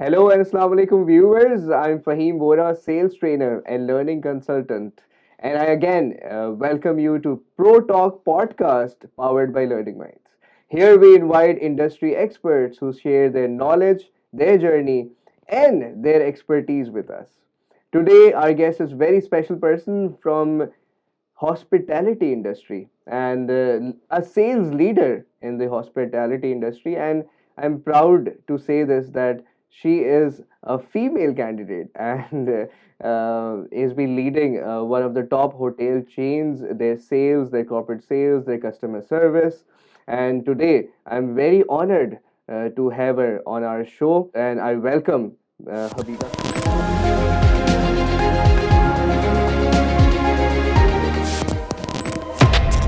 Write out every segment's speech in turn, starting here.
Hello and Assalamu alaikum viewers. I'm Fahim Bora, sales trainer and learning consultant. And I again welcome you to ProTalk podcast powered by Learning Minds. Here we invite industry experts who share their knowledge, their journey, and their expertise with us. Today, our guest is a very special person from hospitality industry and a sales leader in the hospitality industry, and I'm proud to say this that she is a female candidate and has been leading one of the top hotel chains, their sales, their corporate sales, their customer service. And today I'm very honored to have her on our show, and I welcome Habiba.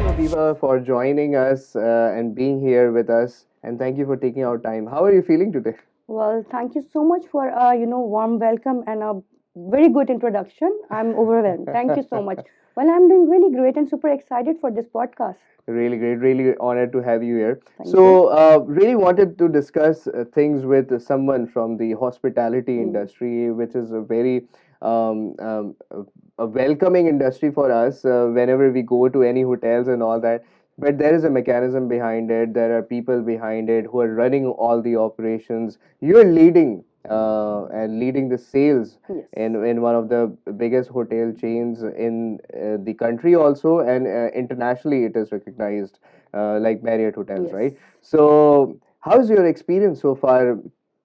Habiba, for joining us and being here with us. And thank you for taking our time. How are you feeling today? Well, thank you so much for warm welcome and a very good introduction. I'm overwhelmed. Thank you so much. Well, I'm doing really great and super excited for this podcast. Really great. Really honored to have you here. Thank So, really wanted to discuss things with someone from the hospitality you. industry, which is a very a welcoming industry for us whenever we go to any hotels and all that. But there is a mechanism behind it. There are people behind it who are running all the operations. You're leading and leading the sales Yes. in one of the biggest hotel chains in the country also, and internationally it is recognized like Marriott Hotels, Yes. right? So how's your experience so far?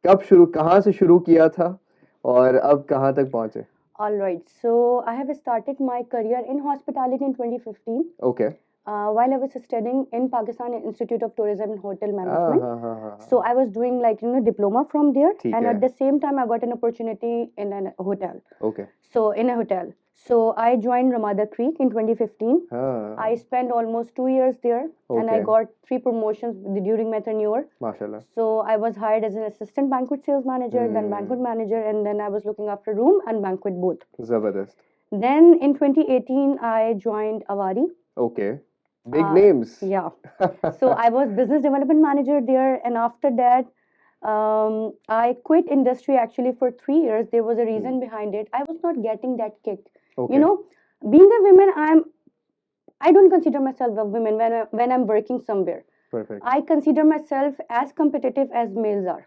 कहाँ से शुरू किया था और अब कहाँ तक पहुँचे? All right. So I have started my career in hospitality in 2015. Okay. While I was studying in Pakistan Institute of Tourism and Hotel Management. हाँ. So I was doing diploma from there, ठीक and है. at the same time I got an opportunity in a hotel. Okay. So in a hotel. So I joined Ramada Creek in 2015. I spent almost 2 years there, and I Okay. got 3 promotions during my tenure. MashaAllah. So I was hired as an assistant banquet sales manager, then banquet manager, and then I was looking after room and banquet both. Zabardast. Then in 2018 I joined Avari. Okay. Big names. Yeah. So I was business development manager there, and after that I quit industry actually for 3 years. There was a reason behind it. I was not getting that kick. Okay. You know, being a woman, I don't consider myself a woman when I'm working somewhere. Perfect. I consider myself as competitive as males are.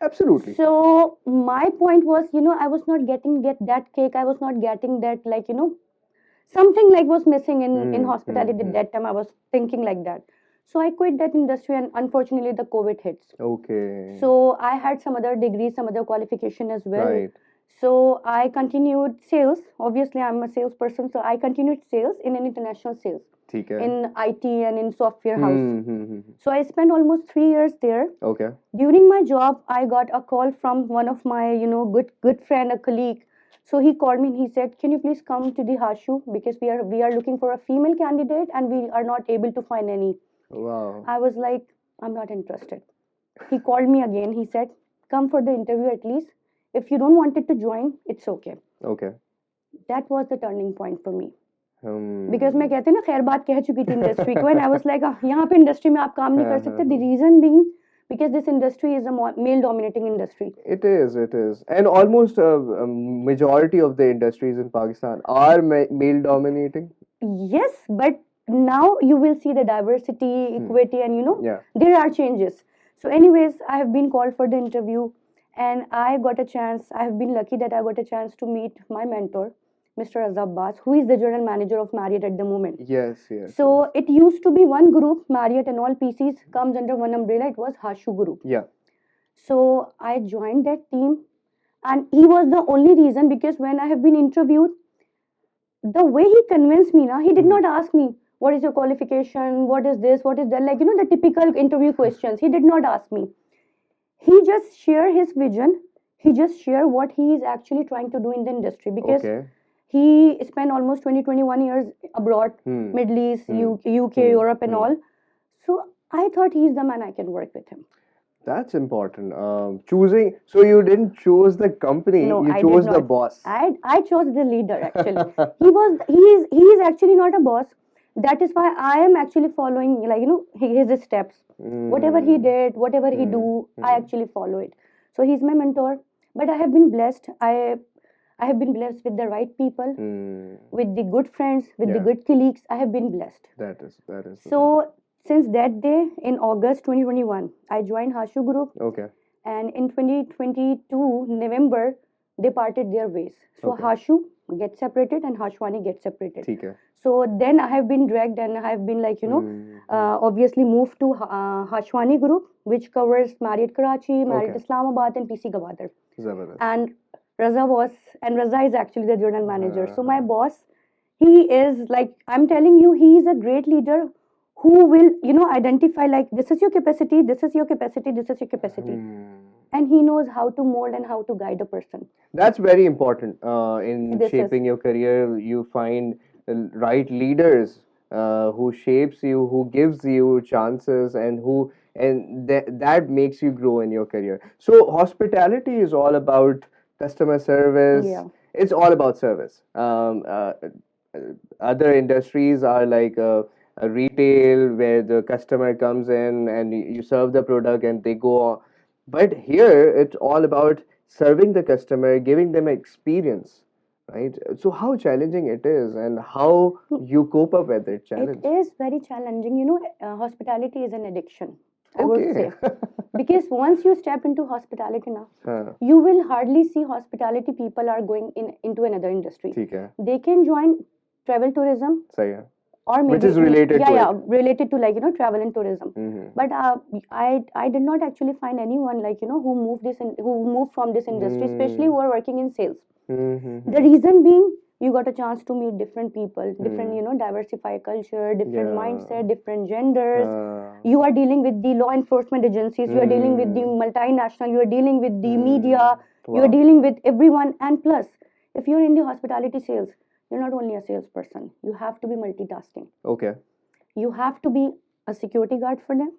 Absolutely. So my point was, I was not getting that kick. I was not getting that something like was missing in hospitality at that time. I was thinking like that. So I quit that industry, and unfortunately the COVID hits. Okay. So I had some other degrees, some other qualification as well. Right. So I continued sales. Obviously, I'm a salesperson, so I continued sales in an international sales ठीक है. in IT and in software house. Hmm. So I spent almost 3 years there. Okay. During my job, I got a call from one of my good friend, a colleague. So he called me and he said, "Can you please come to the Hashu, because we are looking for a female candidate and we are not able to find any." Wow. I was like, "I'm not interested." He called me again. He said, "Come for the interview at least. If you don't want it to join, it's okay." Okay. That was the turning point for me. Hmm. Because मैं कहते हैं ना खैर बात कह चुकी थी industry को, and I was like यहाँ पे इंडस्ट्री में आप काम नहीं कर सकते. The reason being because this industry is a male dominating industry. It is, and almost a majority of the industries in Pakistan are male dominating. Yes, but now you will see the diversity, equity, and Yeah. there are changes. So anyways, I have been called for the interview, and I got a chance. I have been lucky that I got a chance to meet my mentor, Mr. Azab Bas, who is the general manager of Marriott at the moment. Yes. So it used to be one group. Marriott and all PCs comes under one umbrella. It was Hashu Group. Yeah. So I joined that team, and he was the only reason, because when I have been interviewed, the way he convinced me, he did not ask me, "What is your qualification? What is this? What is that?" Like, the typical interview questions. He did not ask me. He just shared his vision. He just shared what he is actually trying to do in the industry, because Okay. he spent almost 20-21 years abroad, Middle East, UK, Europe, and all. So I thought he's the man. I can work with him. That's important. Choosing. So you didn't choose the company. No, you I chose did the not. boss. I chose the leader actually. He is actually not a boss. That is why I am actually following his steps. Whatever he did, whatever he do, I actually follow it. So he's my mentor. but I have been blessed. I have been blessed with the right people, Hmm. with the good friends, with the Yeah, good colleagues. I have been blessed. that is the thing. So since that day in August 2021, I joined Hashu Group, Okay, and in 2022 November they parted their ways. So okay, Hashu gets separated and Hashwani gets separated. ठीक है. So then I have been dragged and I have been like Hmm. obviously moved to Hashwani Group, which covers Marriott Karachi, Marriott Okay, Islamabad, and PC Gwadar. जबरदस्त. And Raza was, and Raza is actually the general manager. हाँ So my हाँ. boss, he is like, I'm telling you, he is a great leader who will, identify like, this is your capacity, this is your capacity, this is your capacity. Hmm. And he knows how to mold and how to guide a person. That's very important in This is, shaping your career. You find the right leaders who shapes you, who gives you chances, and that makes you grow in your career. So hospitality is all about customer service. yeah. It's all about service. Other industries are like a retail where the customer comes in and you serve the product and they go on. But here it's all about serving the customer, giving them experience, right? So how challenging it is and how you cope up with that It challenge. is very challenging. Hospitality is an addiction, I would Okay. say. Because once you step into hospitality now, हाँ, you will hardly see hospitality people are going into another industry. ठीक है, They can join travel tourism, सही है. or Which maybe is related to yeah, it. related to like travel and tourism. Mm-hmm. But I did not actually find anyone like who moved who moved from this industry, especially who are working in sales. Mm-hmm. The reason being, you got a chance to meet different people, different, Mm. diversify culture, different Yeah. mindset, different genders. Uh, You are dealing with the law enforcement agencies, you are dealing with the mm. multinational, you are dealing with the media, Mm. you are Wow. dealing with everyone. And plus, if you're in the hospitality sales, you're not only a salesperson, you have to be multitasking. Okay. You have to be a security guard for them,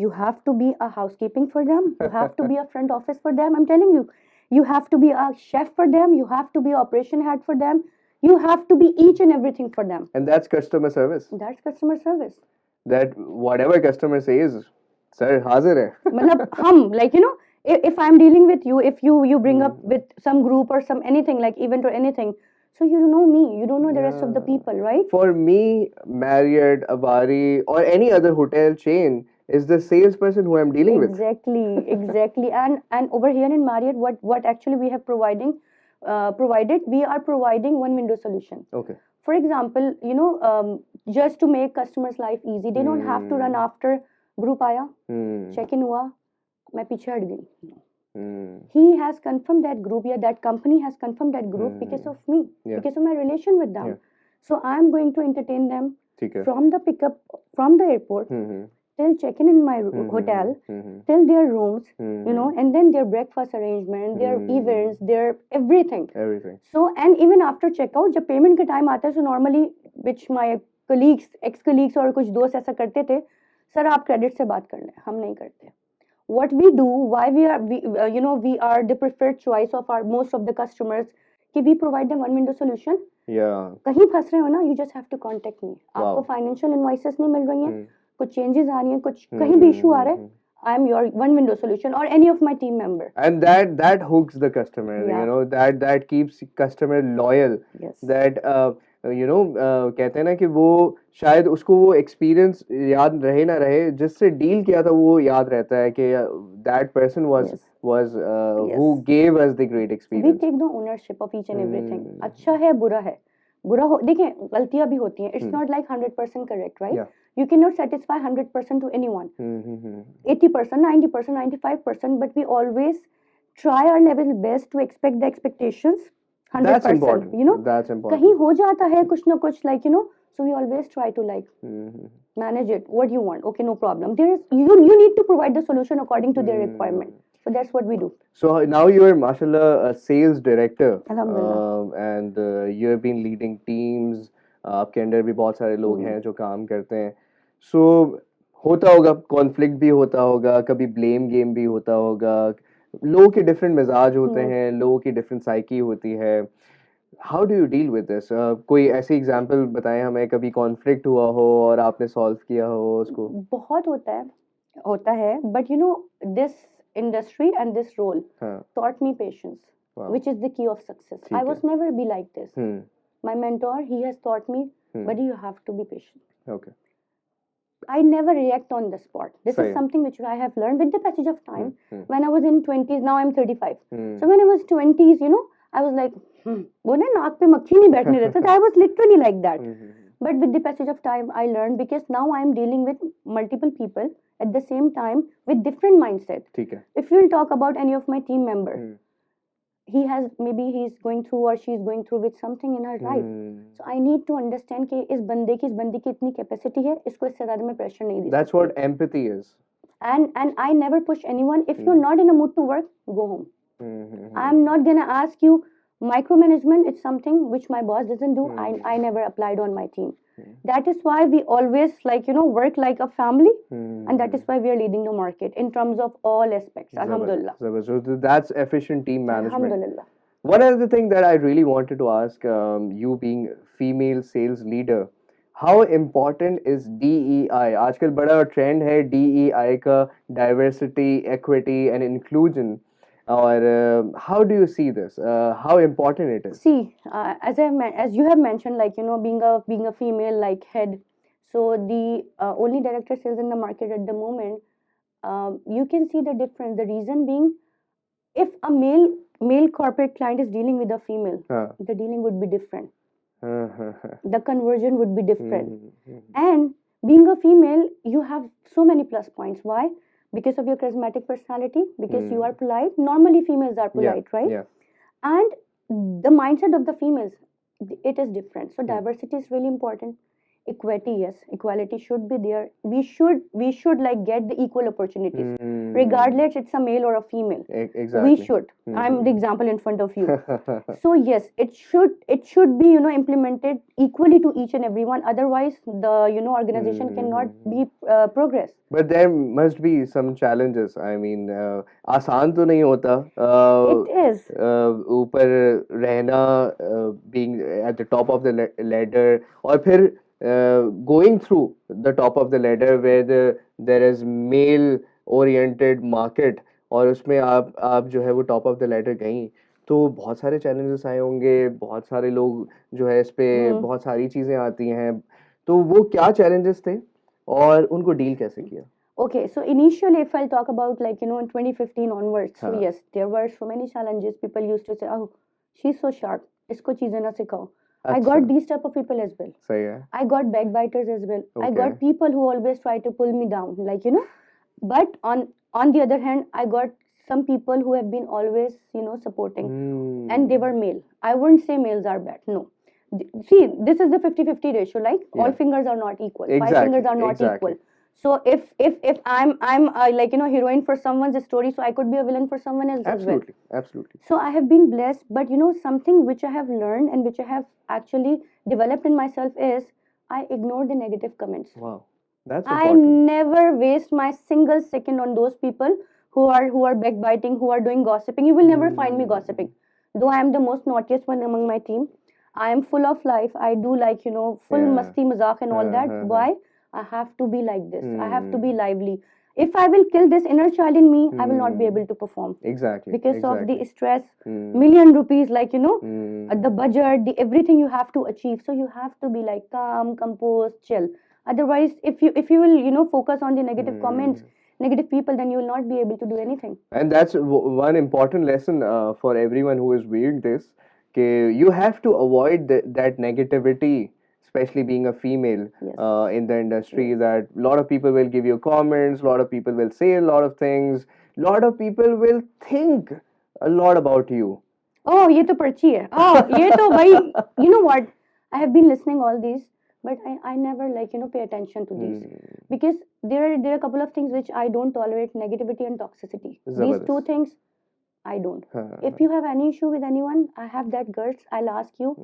you have to be a housekeeping for them, you have to be a front office for them. I'm telling you, you have to be a chef for them, you have to be operation head for them, you have to be each and everything for them. And that's customer service. That's customer service. That whatever customer says, sir, हाजिर है. मतलब हम like if I'm dealing with you, if you bring up Mm. with some group or some anything like event or anything, so you know me, you don't know the rest of the Yeah. people, right? For me, Marriott, Avari, or any other hotel chain is the salesperson who I'm dealing with. Exactly, exactly. And over here in Marriott, what actually we have provided, we are providing one window solution. Okay. For example, just to make customers' life easy, they don't have to run Hmm. after group आया, Hmm. check in हुआ, मैं पीछे हट गई. Hmm. He has confirmed that group, yeah, that company has confirmed that group because of me, Yeah. because of my relation with them. Yeah. So I'm going to entertain them ठीक है. from the pickup from the airport Hmm. till check-in in my hotel, till their rooms, and then their breakfast arrangement, their events, their everything. Everything. So, and even after checkout, जब payment का time आता है, so normally, which my colleagues, ex-colleagues और कुछ दोस्त ऐसा करते थे, सर आप credit से बात कर लें, हम नहीं करते. What we do, why we are the preferred choice of our most of the customers, कि we provide them one window solution. Yeah. कहीं फंस रहे हो ना, you just have to contact me. आपको Wow. financial invoices नहीं मिल रही हैं, Hmm. कुछ changes आ रही हैं, कुछ कहीं भी issue आ रहा है, I am your one window solution or any of my team member. And that hooks the customer. Yeah. That keeps customer loyal. Yes. That कहते हैं ना कि वो शायद उसको वो एक्सपीरियंस याद रहे ना रहे, जिससे डील किया था वो याद रहता है कि that person was Yes. was Yes. who gave us the great We experience. take the ownership of each and everything. अच्छा है, बुरा है, बुरा हो, देखिए गलतियां भी होती हैं. It's not like 100% correct, right? Yeah. You cannot satisfy 100% to anyone. 80%, 90%, 95%, but we always try our level best to expect the expectations 100%. That's important. That's important. कहीं हो जाता है कुछ ना कुछ, like so we always try to like manage it. What do you want? Okay, no problem. There is you need to provide the solution according to their requirement. So that's what we do. So now you are, mashallah, a sales director. Alhamdulillah. And you have been leading teams. आपके under भी बहुत सारे लोग हैं जो काम करते हैं. So होता होगा, कॉन्फ्लिक्ट भी होता होगा, कभी ब्लेम गेम भी होता होगा. लोगों के डिफरेंट मिजाज होते हैं, लोगों की डिफरेंट साइकी होती है. How do you deal with this? कोई ऐसी एग्जांपल बताएं हमें, कभी कॉन्फ्लिक्ट हुआ हो और आपने सॉल्व किया हो उसको. बहुत होता है, but this industry and this role हाँ, taught me patience, wow, which is the key of success. I ठीक है, was never be like this. Hmm, My mentor, he has taught me, but you have to be patient. okay, I never react on the spot. This सही is है, something which I have learned with the passage of time. Hmm, When I was in 20s, now I'm 35. Hmm, So when I was 20s, you know, I was like, वो ना नाक पे मक्खी नहीं बैठने देता. I was literally like that. But with the passage of time, I learned because now I'm dealing with multiple people at the same time with different mindset. ठीक है, If you'll talk about any of my team member, hmm, he has maybe he's going through or she's going through with something in her life. So I need to understand कि इस बंदे की इतनी capacity है, इसको इससे ज़्यादा मैं pressure नहीं दे that's सकती. what empathy is. And I never push anyone. If you're not in a mood to work, go home. Hmm, I'm not gonna ask you. Micromanagement is something which my boss doesn't do. I never applied on my team. That is why we always work like a family, and that is why we are leading the market in terms of all aspects. Alhamdulillah. Zabardast. So that's efficient team management. Alhamdulillah. One other thing that I really wanted to ask, you being female sales leader, how important is DEI? आजकल बड़ा trend है DEI का, diversity, equity and inclusion. Or how do you see this? How important it is? See, as you have mentioned, being a female like head. So the only director sales in the market at the moment, you can see the difference. The reason being, if a male corporate client is dealing with a female, the dealing would be different. The conversion would be different. And being a female, you have so many plus points. Why? Because of your charismatic personality, because you are polite. Normally females are polite, right? Yeah. And the mindset of the females, it is different. So diversity is really important. Equity, yes, equality should be there. We should like get the equal opportunities, regardless it's a male or a female. Exactly. We should. I'm the example in front of you. So yes, it should be implemented equally to each and everyone. Otherwise, the organization cannot be progress. But there must be some challenges. I mean, आसान तो नहीं होता. It is. ऊपर रहना, being at the top of the ladder, और फिर going through the top of the ladder where there is male oriented market, और उसमें आप जो है वो top of the ladder गई, तो बहुत सारे challenges आए होंगे, बहुत सारे लोग जो है इस पे बहुत सारी चीजें आती हैं, तो वो क्या challenges थे और उनको deal कैसे किया? Okay, so initially, if I'll talk about in 2015 onwards, so yes, there were so many challenges. People used to say, "Oh, she's so sharp. Isko cheezein na sikhao." I got these type of people as well. सही है. I got backbiters as well. I Okay. got people who always try to pull me down, But on the other hand, I got some people who have been always supporting, and they were male. I wouldn't say males are bad. No. See, this is the 50-50 ratio. Like all fingers are not equal. Exactly. 5 fingers are not equal. So if I'm heroine for someone's story, so I could be a villain for someone else as well. Absolutely. So I have been blessed, but something which I have learned and which I have actually developed in myself is I ignore the negative comments. Wow, that's I important. never waste my single second on those people who are backbiting, who are doing gossiping. You will never find me gossiping. Though I am the most naughtiest one among my team, I am full of life. I do full masti mazak and all that. Why? I have to be like this. I have to be lively. If I will kill this inner child in me, I will not be able to perform. Exactly. Because of the stress, million rupees, the budget, the everything you have to achieve. So you have to be like calm, composed, chill. Otherwise, if you will focus on the negative comments, negative people, then you will not be able to do anything. And that's one important lesson for everyone who is viewing this. You have to avoid that negativity, especially being a female in the industry, that a lot of people will give you comments, a lot of people will say a lot of things, a lot of people will think a lot about you. Oh, ये तो पर्ची है. Oh, ये तो भाई, you know what? I have been listening all these, but I never pay attention to these because there are a couple of things which I don't tolerate: negativity and toxicity. These two things I don't. If you have any issue with anyone, I have that guts. I'll ask you.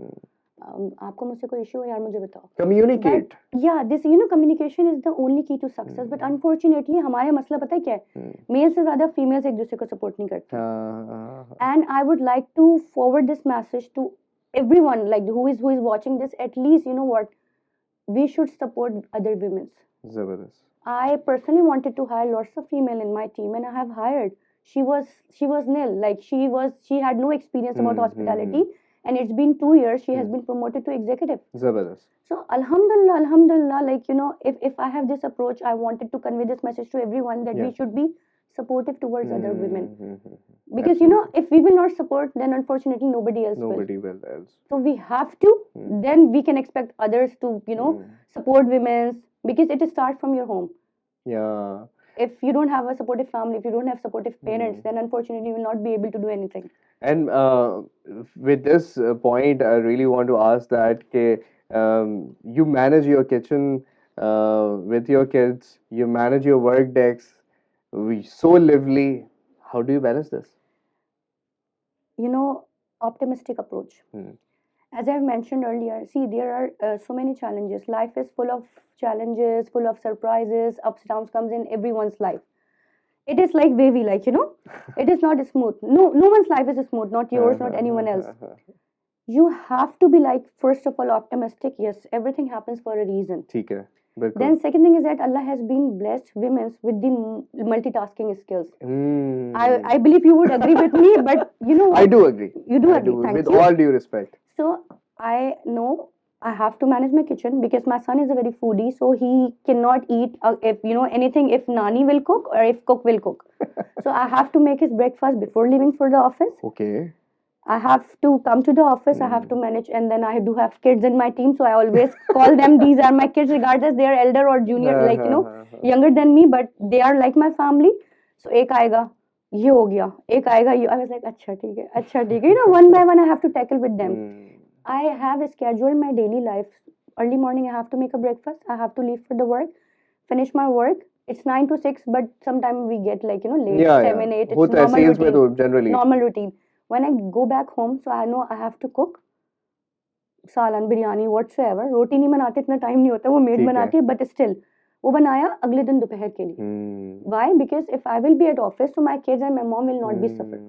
आपको मुझसे कोई issue है यार मुझे बताओ. Communicate. But, yeah, this communication is the only key to success. But unfortunately हमारे मसला पता है क्या है? Male से ज़्यादा females एक दूसरे को support नहीं करते. And I would like to forward this message to everyone who is watching this. At least what we should support other women. Zabardast. I personally wanted to hire lots of female in my team, and I have hired. she was nil. Like she had no experience about Hmm. hospitality, and it's been 2 years. She has Hmm. been promoted to executive. Zabardast. So Alhamdulillah, Alhamdulillah, like if I have this approach, I wanted to convey this message to everyone that Yeah. we should be supportive towards other women. Mm-hmm. Because Absolutely. if we will not support, then unfortunately nobody else will. Nobody will else. So we have to, Mm. then we can expect others to Mm. support women, because it starts from your home. Yeah. If you don't have a supportive family, if you don't have supportive parents, Mm. then unfortunately you will not be able to do anything. And with this point, I really want to ask that you manage your kitchen with your kids, you manage your work decks, so lively. How do you balance this? you know Optimistic approach. Mm. As I've mentioned earlier, see, there are so many challenges. Life is full of challenges, full of surprises, ups and downs comes in everyone's life. It is like wavy, like it is not smooth. No one's life is smooth, not yours, not anyone else. You have to be, like, first of all, optimistic. Yes, everything happens for a reason. ठीक है बिल्कुल. Then second thing is that Allah has been blessed women with the multitasking skills. I believe you would agree with me, but you know what? I do agree. You do I agree. do, Thank with you. all due respect. So I know I have to manage my kitchen because my son is a very foodie, so he cannot eat if anything if Nani will cook or if cook will cook. So I have to make his breakfast before leaving for the office. Okay. I have to come to the office. I have to manage, and then I do have kids in my team, so I always call them. These are my kids, regardless they are elder or junior, like younger than me, but they are like my family. So एक आएगा ये हो गया, एक आएगा ये. I was like, अच्छा ठीक है, अच्छा ठीक है. One by one I have to tackle with them. I have scheduled my daily life. Early morning I have to make a breakfast. I have to leave for the work, finish my work. It's 9 to 6, but sometimes we get like late, Yeah, 7, 8. It's होता है normal sales में routine. तो generally. Normal routine. When I go back home, so I know I have to cook सालन biryani whatsoever. रोटी नहीं बनाते, इतना time नहीं होता, वो मेड ठीक है. बनाती है, बट स्टिल वो बनाया अगले दिन दोपहर के लिए. Why? Because if I will be at office, so my kids and my mom will not be suffered.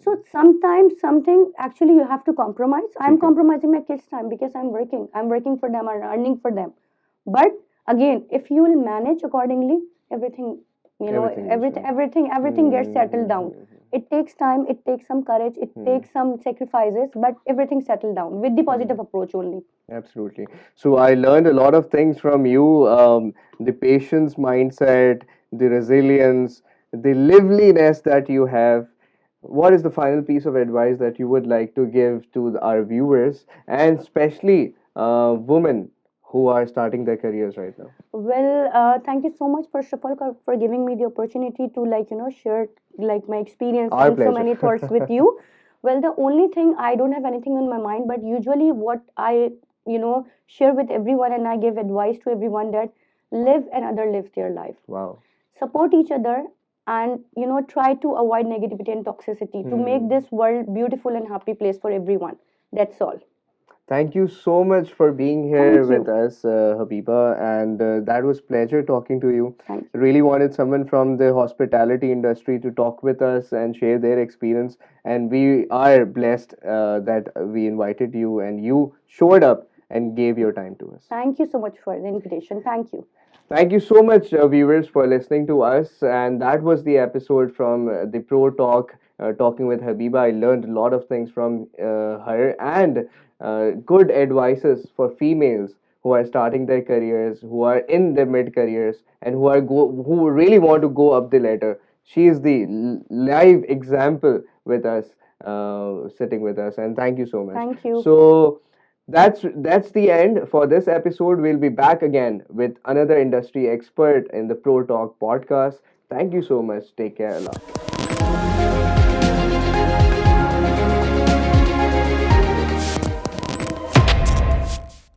So sometimes something actually you have to compromise. I'm Okay. compromising my kids' time because I'm working. I'm working for them. I'm earning for them. But again, if you will manage accordingly, everything everything gets settled down. It takes time. It takes some courage. It takes some sacrifices, but everything settled down with the positive approach only. Absolutely. So I learned a lot of things from you. The patience mindset, the resilience, the liveliness that you have. What is the final piece of advice that you would like to give to our viewers, and especially women who are starting their careers right now? Well, thank you so much, first of all, for giving me the opportunity to share my experience Our and so pleasure. many thoughts with you. Well, the only thing, I don't have anything on my mind, but usually what I share with everyone, and I give advice to everyone, that live and other live their life. Wow. Support each other, and try to avoid negativity and toxicity to make this world beautiful and happy place for everyone. That's all. Thank you so much for being here Thank with you. us, Habiba, and that was pleasure talking to you. Thank you. Really wanted someone from the hospitality industry to talk with us and share their experience, and we are blessed that we invited you and you showed up and gave your time to us. Thank you so much for the invitation. Thank you. Thank you so much, viewers, for listening to us. And that was the episode from the Pro Talk, talking with Habiba. I learned a lot of things from her, and good advices for females who are starting their careers, who are in their mid careers, and who really want to go up the ladder. She is the live example with us, sitting with us. And thank you so much. Thank you. So that's the end for this episode. We'll be back again with another industry expert in the Pro Talk podcast. Thank you so much. Take care. Allah.